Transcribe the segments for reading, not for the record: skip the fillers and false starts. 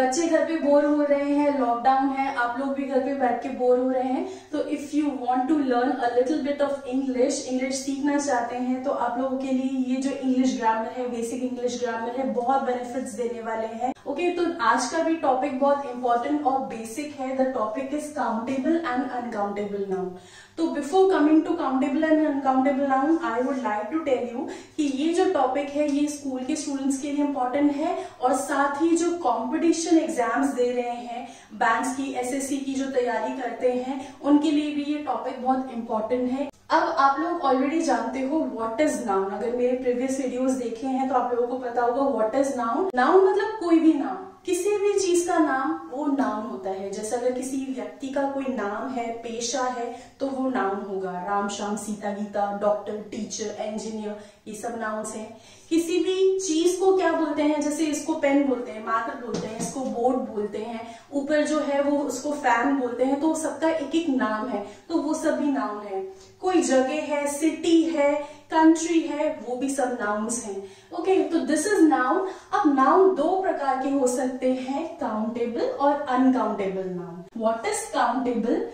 बच्चे घर पे बोर हो रहे हैं, लॉकडाउन है, आप लोग भी घर पे बैठ के बोर हो रहे हैं, तो if you want to learn a little bit of English सीखना चाहते हैं, तो आप लोगों के लिए ये जो इंग्लिश ग्रामर है, बेसिक इंग्लिश ग्रामर है, बहुत बेनिफिट्स देने वाले हैं। ओके, तो आज का भी टॉपिक बहुत इंपॉर्टेंट और बेसिक है। The topic is countable and uncountable noun. तो before coming to countable and uncountable noun, I would like to tell you कि ये जो टॉपिक है ये स्कूल के स्टूडेंट्स के लिए इम्पोर्टेंट है, और साथ ही जो कंपटीशन एग्जाम्स दे रहे हैं, बैंक्स की, एसएससी की जो तैयारी करते हैं, उनके लिए भी ये टॉपिक बहुत इंपॉर्टेंट है। अब आप लोग ऑलरेडी जानते हो व्हाट इज नाउन। अगर मेरे प्रीवियस वीडियोस देखे हैं तो आप लोगों को पता होगा व्हाट इज नाउन। नाउन मतलब कोई भी नाम, किसी भी चीज का नाम वो नाउन होता है। जैसे अगर किसी व्यक्ति का कोई नाम है, पेशा है, तो वो नाउन होगा। Ram, Shyam, Sita, Geeta, doctor, teacher, engineer, ये सब नाउन्स हैं। किसी भी चीज को क्या बोलते हैं, जैसे इसको पेन बोलते हैं, मार्कर बोलते हैं, इसको बोर्ड बोलते हैं, ऊपर जो है वो उसको फैन बोलते हैं, तो सबका एक एक नाम है, तो वो सब भी नाउन है। कोई जगह है, सिटी है, कंट्री है, वो भी सब नाउन्स हैं। ओके, तो दिस इज नाउन। अब नाउन दो प्रकार के हो सकते हैं, काउंटेबल और uncountable noun. What is countable?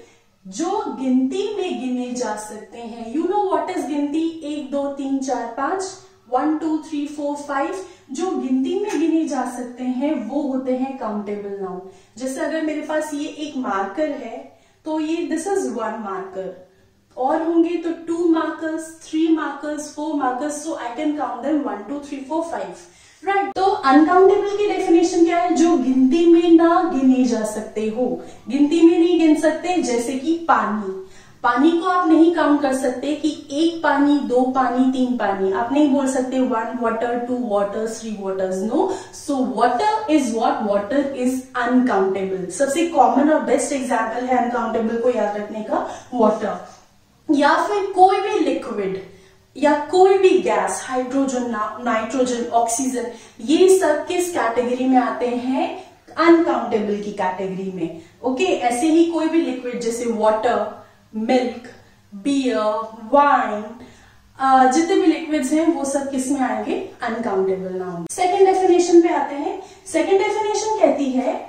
जो गिनती में गिने जा सकते हैं। यू नो व्हाट इज गिनती? 1 2 3 4 5, 1 2 3 4 5, जो गिनती में गिने जा सकते हैं वो होते हैं काउंटेबल नाउन। जैसे अगर मेरे पास ये एक मार्कर है, तो ये दिस इज 1 मार्कर, और होंगे तो 2 markers, 3 markers, 4 markers, so I can count them 1 2 3 4 5, right. तो अनकाउंटेबल की डेफिनेशन क्या है? जो गिनती में ना गिने जा सकते हो, गिनती में नहीं गिन सकते। जैसे कि पानी, पानी को आप नहीं काउंट कर सकते कि 1 पानी, 2 पानी, 3 पानी, आप नहीं बोल सकते 1 water, 2 waters, 3 waters, no. So water is what? Water is uncountable. सबसे कॉमन और बेस्ट एग्जाम्पल है अनकाउंटेबल को याद रखने का, वाटर। या फिर कोई भी लिक्विड या कोई भी गैस, हाइड्रोजन, नाइट्रोजन, ऑक्सीजन, ये सब किस कैटेगरी में आते हैं? अनकाउंटेबल की कैटेगरी में। ओके, ऐसे ही कोई भी लिक्विड जैसे वाटर, मिल्क, बियर, वाइन, जितने भी लिक्विड्स हैं वो सब किस में आएंगे? Uncountable noun. सेकेंड डेफिनेशन पे आते हैं। सेकेंड डेफिनेशन कहती है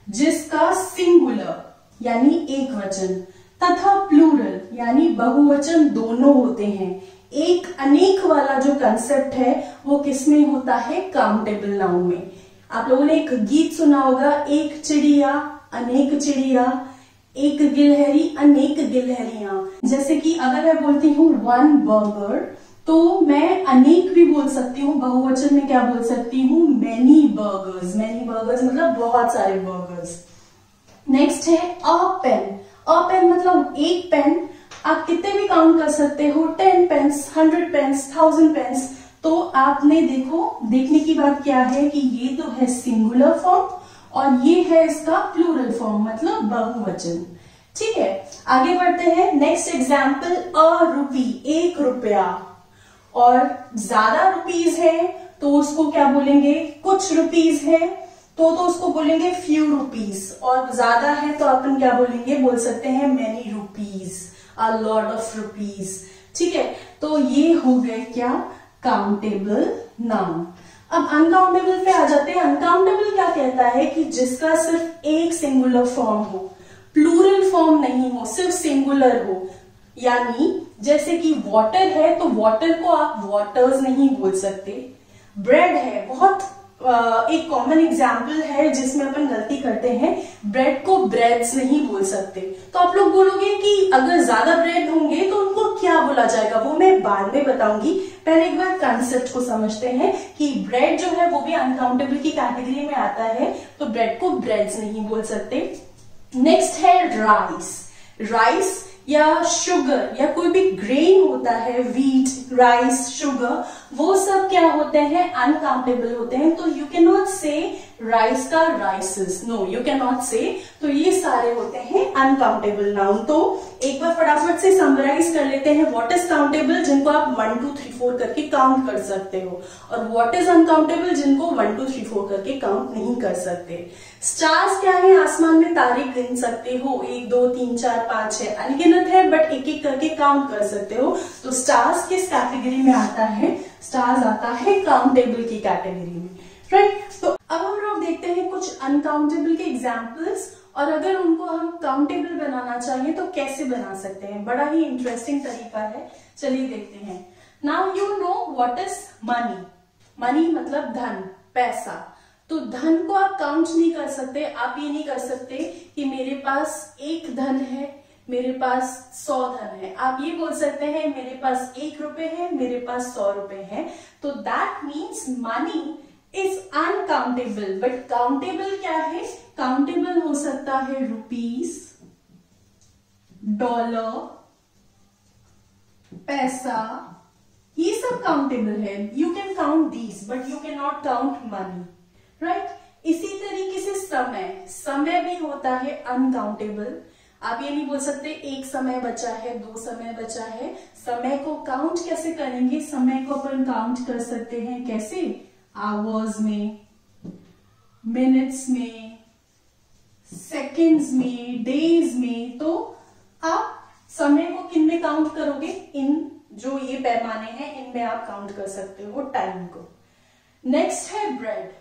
जिसका सिंगुलर यानी एक वचन तथा प्लूरल यानी बहुवचन दोनों होते हैं। एक अनेक वाला जो कंसेप्ट है वो किसमें होता है? काउंटेबल नाउन में। आप लोगों ने एक गीत सुना होगा, एक चिड़िया अनेक चिड़िया, एक गिलहरी अनेक गिलहरियां। जैसे कि अगर मैं बोलती हूँ 1 बर्गर, तो मैं अनेक भी बोल सकती हूँ। बहुवचन में क्या बोल सकती हूँ? Many burgers. मैनी बर्गर्स मतलब बहुत सारे बर्गर्स। नेक्स्ट है अ पेन। अ पेन मतलब एक पेन। आप कितने भी काउंट कर सकते हो, 10 पेन्स, 100 पेन्स, 1000 पेन्स। तो आपने देखने की बात क्या है कि ये तो है सिंगुलर फॉर्म और ये है इसका प्लूरल फॉर्म, मतलब बहुवचन। ठीक है, आगे बढ़ते हैं। नेक्स्ट एग्जाम्पल, अ रुपी, 1 रुपया। और ज्यादा रुपीज है तो उसको क्या बोलेंगे? कुछ रुपीज है तो उसको बोलेंगे फ्यू रुपीज। और ज्यादा है तो अपन क्या बोलेंगे? बोल सकते हैं many rupees, a lot of rupees. ठीक है, तो ये हो गए क्या? Countable noun. अब अनकाउंटेबल पे आ जाते हैं। अनकाउंटेबल क्या कहता है कि जिसका सिर्फ एक सिंगुलर फॉर्म हो, प्लूरल फॉर्म नहीं हो, सिर्फ सिंगुलर हो। यानी जैसे कि वाटर है तो वाटर को आप वाटर्स नहीं बोल सकते। ब्रेड है, बहुत एक कॉमन एग्जाम्पल है जिसमें अपन गलती करते हैं, ब्रेड को ब्रेड्स नहीं बोल सकते। तो आप लोग बोलोगे कि अगर ज्यादा ब्रेड होंगे तो उनको क्या बोला जाएगा, वो मैं बाद में बताऊंगी। पहले एक बार कंसेप्ट को समझते हैं कि ब्रेड जो है वो भी अनकाउंटेबल की कैटेगरी में आता है, तो ब्रेड को ब्रेड्स नहीं बोल सकते। नेक्स्ट है राइस। राइस या शुगर या कोई भी ग्रेन होता है, व्हीट, राइस, शुगर, वो सब क्या होते हैं? अनकाउंटेबल होते हैं। तो you can not say rice का rices, no you can not say. तो ये सारे होते हैं अनकाउंटेबल नाउन। तो एक बार फटाफट से समराइज कर लेते हैं। What is countable? जिनको आप 1 2 3 4 करके काउंट कर सकते हो। और व्हाट इज अनकाउंटेबल? जिनको 1 2 3 4 करके काउंट नहीं कर सकते। स्टार्स क्या है? आसमान में तारे गिन सकते हो, 1 2 3 4 5 है, अनगिनत है बट एक एक करके काउंट कर सकते हो। तो स्टार्स किस कैटेगरी में आता है? स्टार्स आता है काउंटेबल की कैटेगरी में, राइट। तो अब हम लोग देखते हैं कुछ अनकाउंटेबल के एग्जाम्पल्स, और अगर उनको हम काउंटेबल बनाना चाहिए तो कैसे बना सकते हैं। बड़ा ही इंटरेस्टिंग तरीका है, चलिए देखते हैं। Now you know what is money. Money मतलब धन, पैसा। तो धन को आप काउंट नहीं कर सकते। आप ये नहीं कर सकते कि मेरे पास 1 धन है, मेरे पास 100 धन है। आप ये बोल सकते हैं मेरे पास 1 रुपए है, मेरे पास 100 रुपए है। तो that means money is uncountable. But countable क्या है? काउंटेबल हो सकता है रुपीस, डॉलर, पैसा, ये सब काउंटेबल है। You can count these but you can not count money, right. इसी तरीके से समय, समय भी होता है अनकाउंटेबल। आप ये नहीं बोल सकते 1 समय बचा है, 2 समय बचा है। समय को काउंट कैसे करेंगे? समय को अपन काउंट कर सकते हैं कैसे? आवर्स में, मिनट्स में, सेकंड्स में, डेज में। तो आप समय को किन में काउंट करोगे? इन जो ये पैमाने हैं इनमें आप काउंट कर सकते हो टाइम को। नेक्स्ट है ब्रेड।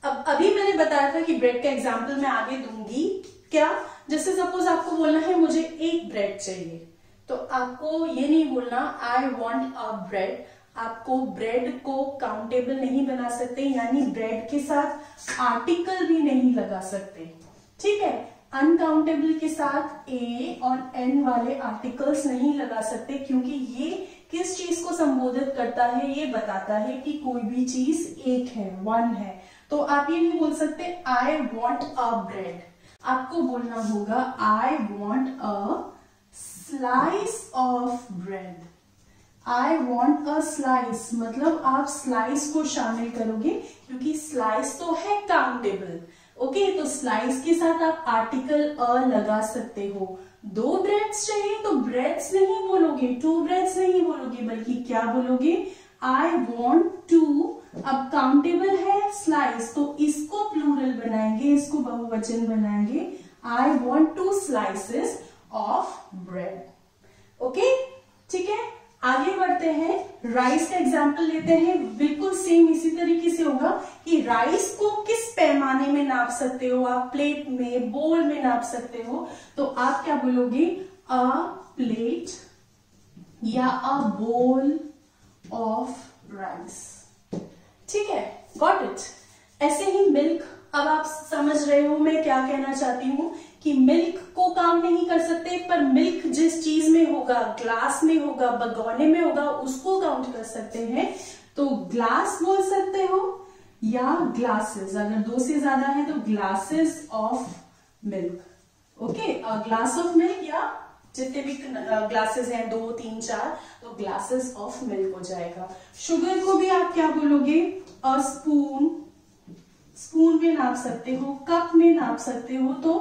अब अभी मैंने बताया था कि ब्रेड का एग्जाम्पल मैं आगे दूंगी। क्या? जैसे सपोज आपको बोलना है मुझे 1 ब्रेड चाहिए, तो आपको ये नहीं बोलना आई वॉन्ट अ ब्रेड। आपको ब्रेड को काउंटेबल नहीं बना सकते, यानी ब्रेड के साथ आर्टिकल भी नहीं लगा सकते, ठीक है। अनकाउंटेबल के साथ ए और एन वाले आर्टिकल्स नहीं लगा सकते, क्योंकि ये किस चीज को संबोधित करता है? ये बताता है कि कोई भी चीज एक है, 1 है। तो आप ये नहीं बोल सकते आई वॉन्ट अ ब्रेड। आपको बोलना होगा I want a slice of bread. I want a slice मतलब आप स्लाइस को शामिल करोगे, क्योंकि स्लाइस तो है काउंटेबल। ओके, तो स्लाइस के साथ आप आर्टिकल अ लगा सकते हो। 2 ब्रेड्स चाहिए तो ब्रेड्स नहीं बोलोगे, 2 ब्रेड्स नहीं बोलोगे, बल्कि क्या बोलोगे? I want 2। अब काउंटेबल है स्लाइस, तो इसको प्लूरल बनाएंगे, इसको बहुवचन बनाएंगे। I want 2 slices of bread. Okay, ठीक है। आगे बढ़ते हैं, राइस का एग्जाम्पल लेते हैं। बिल्कुल सेम इसी तरीके से होगा कि राइस को किस पैमाने में नाप सकते हो आप? प्लेट में, बोल में नाप सकते हो। तो आप क्या बोलोगे? अ प्लेट या अ बोल ऑफ राइस, ठीक है। Got it. ऐसे ही मिल्क। अब आप समझ रहे हो मैं क्या कहना चाहती हूँ कि मिल्क को काम नहीं कर सकते, पर मिल्क जिस चीज में होगा, ग्लास में होगा, भगोने में होगा, उसको काउंट कर सकते हैं। तो ग्लास बोल सकते हो या ग्लासेस। अगर 2 से ज्यादा है तो glasses of milk. Okay, glass of milk या जितने भी ग्लासेस हैं 2, 3, 4, तो ग्लासेस ऑफ मिल्क हो जाएगा। शुगर को भी आप क्या बोलोगे? A spoon. स्पून में नाप सकते हो, कप में नाप सकते हो, तो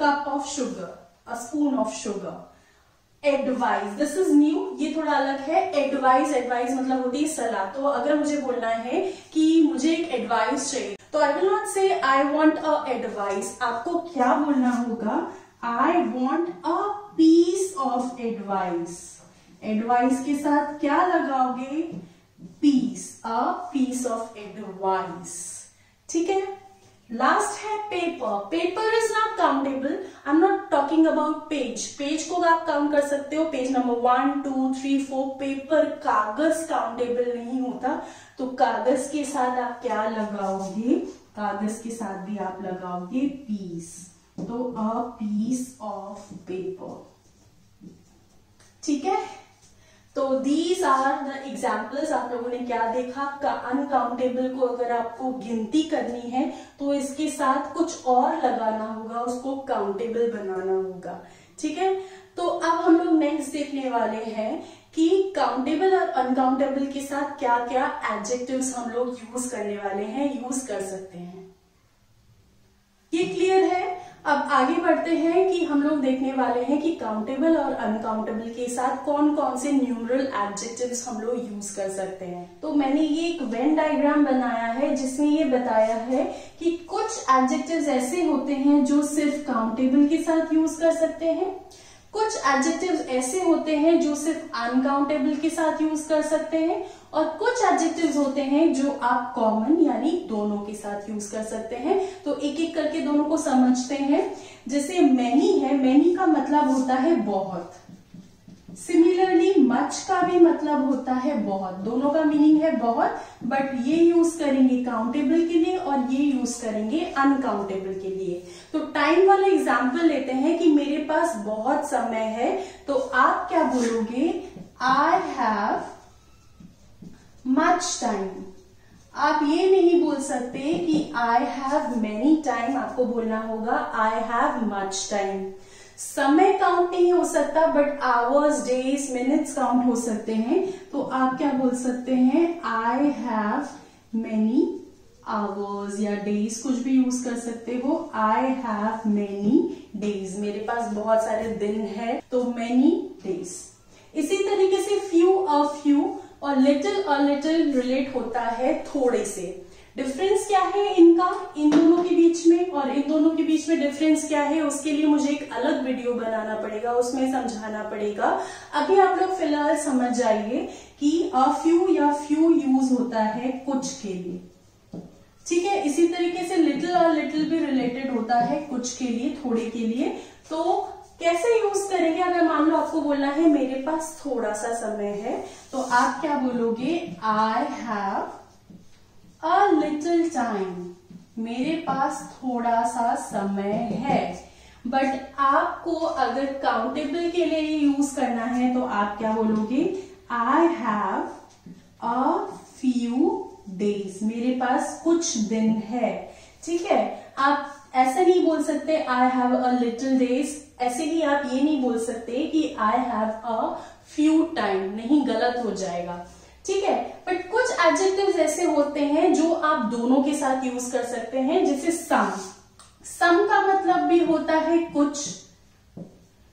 cup of sugar, a spoon of sugar. Advice, this is new, ये थोड़ा अलग है। एडवाइस, एडवाइस मतलब होती है सलाह। तो अगर मुझे बोलना है कि मुझे एक एडवाइस चाहिए, तो आई विल नॉट से आई वॉन्ट अ एडवाइस। आपको क्या बोलना होगा? I want a piece of advice. Advice के साथ क्या लगाओगे? Piece, a piece of advice, ठीक है। लास्ट है paper. Paper is not countable. I am not talking about page. Page को आप काउंट कर सकते हो, पेज नंबर 1, 2, 3, 4। पेपर, कागज काउंटेबल नहीं होता, तो कागज के साथ आप क्या लगाओगे? कागज के साथ भी आप लगाओगे पीस, तो अ पीस ऑफ पेपर, ठीक है। तो दीज आर द एग्जाम्पल्स। आप लोगों ने क्या देखा? अनकाउंटेबल को अगर आपको गिनती करनी है तो इसके साथ कुछ और लगाना होगा, उसको काउंटेबल बनाना होगा, ठीक है। तो अब हम लोग नेक्स्ट देखने वाले हैं कि काउंटेबल और अनकाउंटेबल के साथ क्या क्या एडजेक्टिव्स हम लोग यूज करने वाले हैं, यूज कर सकते हैं। ये क्लियर है? अब आगे बढ़ते हैं कि हम लोग देखने वाले हैं कि काउंटेबल और अनकाउंटेबल के साथ कौन कौन से न्यूमरल एडजेक्टिव्स हम लोग यूज कर सकते हैं। तो मैंने ये एक वेन डायग्राम बनाया है जिसमें ये बताया है कि कुछ एडजेक्टिव्स ऐसे होते हैं जो सिर्फ काउंटेबल के साथ यूज कर सकते हैं, कुछ एडजेक्टिव्स ऐसे होते हैं जो सिर्फ अनकाउंटेबल के साथ यूज कर सकते हैं और कुछ एडजेक्टिव्स होते हैं जो आप कॉमन यानी दोनों के साथ यूज कर सकते हैं। तो एक एक करके दोनों को समझते हैं। जैसे मैनी है, मैनी का मतलब होता है बहुत। सिमिलरली मच का भी मतलब होता है बहुत, दोनों का मीनिंग है बहुत, बट ये यूज करेंगे काउंटेबल के लिए और ये यूज करेंगे अनकाउंटेबल के लिए। तो टाइम वाला एग्जांपल लेते हैं कि मेरे पास बहुत समय है, तो आप क्या बोलोगे? I have much time. आप ये नहीं बोल सकते कि आई हैव मेनी टाइम, आपको बोलना होगा आई हैव मच टाइम। समय काउंट नहीं हो सकता, but hours, days, minutes count हो सकते हैं। तो आप क्या बोल सकते हैं? आई हैव मेनी आवर्स या डेज, कुछ भी यूज कर सकते हो। आई हैव मेनी डेज, मेरे पास बहुत सारे दिन है, तो मेनी डेज। इसी तरीके से फ्यू, अ फ्यू और लिटिल रिलेट होता है थोड़े से। डिफरेंस क्या है इनका, इन दोनों के बीच में और इन दोनों के बीच में डिफरेंस क्या है, उसके लिए मुझे एक अलग वीडियो बनाना पड़ेगा, उसमें समझाना पड़ेगा। अभी आप लोग फिलहाल समझ जाइए कि अ फ्यू या फ्यू यूज होता है कुछ के लिए, ठीक है। इसी तरीके से लिटिल और लिटिल भी रिलेटेड होता है कुछ के लिए, थोड़े के लिए। तो कैसे यूज करेंगे? अगर मान लो आपको बोलना है मेरे पास थोड़ा सा समय है, तो आप क्या बोलोगे? I have a little time, मेरे पास थोड़ा सा समय है। बट आपको अगर काउंटेबल के लिए यूज करना है तो आप क्या बोलोगे? I have a few days, मेरे पास कुछ दिन है, ठीक है। आप ऐसा नहीं बोल सकते I have a little days, ऐसे ही आप ये नहीं बोल सकते कि I have a few time, नहीं, गलत हो जाएगा, ठीक है। बट कुछ एडजेक्टिव्स ऐसे होते हैं जो आप दोनों के साथ यूज कर सकते हैं, जैसे सम का मतलब भी होता है कुछ,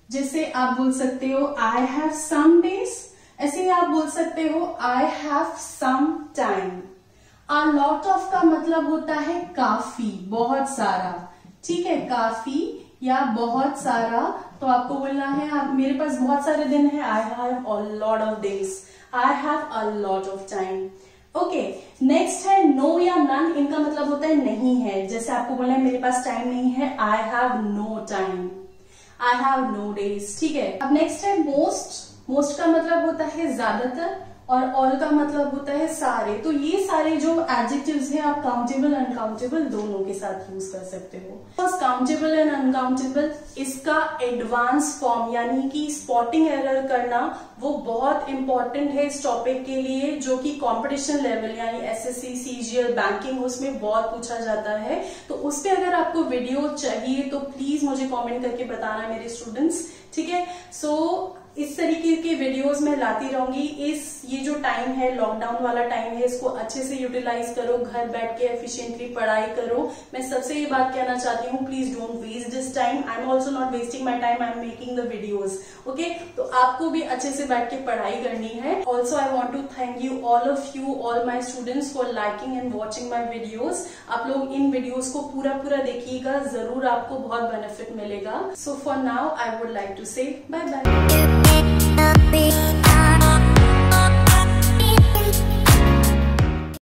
जैसे आप बोल सकते हो आई हैव सम डेज, ऐसे ही आप बोल सकते हो I have some time. A lot of का मतलब होता है काफी, बहुत सारा, ठीक है, काफी या बहुत सारा। तो आपको बोलना है आप मेरे पास बहुत सारे दिन है, I have a lot of days, I have a lot of time. Okay, next है नो या नन, इनका मतलब होता है नहीं है। जैसे आपको बोलना है मेरे पास टाइम नहीं है, I have no time, I have no days, ठीक है। अब नेक्स्ट है मोस्ट। मोस्ट का मतलब होता है ज्यादातर और ऑल का मतलब होता है सारे। तो ये सारे जो एडजेक्टिव्स हैं आप काउंटेबल अनकाउंटेबल दोनों के साथ यूज कर सकते हो। बस काउंटेबल एंड अनकाउंटेबल, इसका एडवांस फॉर्म यानी कि स्पॉटिंग एरर करना वो बहुत इंपॉर्टेंट है इस टॉपिक के लिए, जो कि कंपटीशन लेवल यानी एसएससी, सीजीएल, बैंकिंग, उसमें बहुत पूछा जाता है। तो उस पर अगर आपको वीडियो चाहिए तो प्लीज मुझे कॉमेंट करके बताना मेरे स्टूडेंट्स, ठीक है। सो इस तरीके के वीडियोस मैं लाती रहूंगी। ये जो टाइम है, लॉकडाउन वाला टाइम है, इसको अच्छे से यूटिलाइज करो, घर बैठ के एफिशिएंटली पढ़ाई करो। मैं सबसे ये बात कहना चाहती हूँ, please don't waste this time. I am also not wasting my time, I am making the videos, okay. तो आपको भी अच्छे से बैठ के पढ़ाई करनी है। Also I want to thank you all of you, all my students, for liking and watching my videos. आप लोग इन वीडियोज को पूरा देखिएगा, जरूर आपको बहुत बेनिफिट मिलेगा। So for now I would like to say bye bye.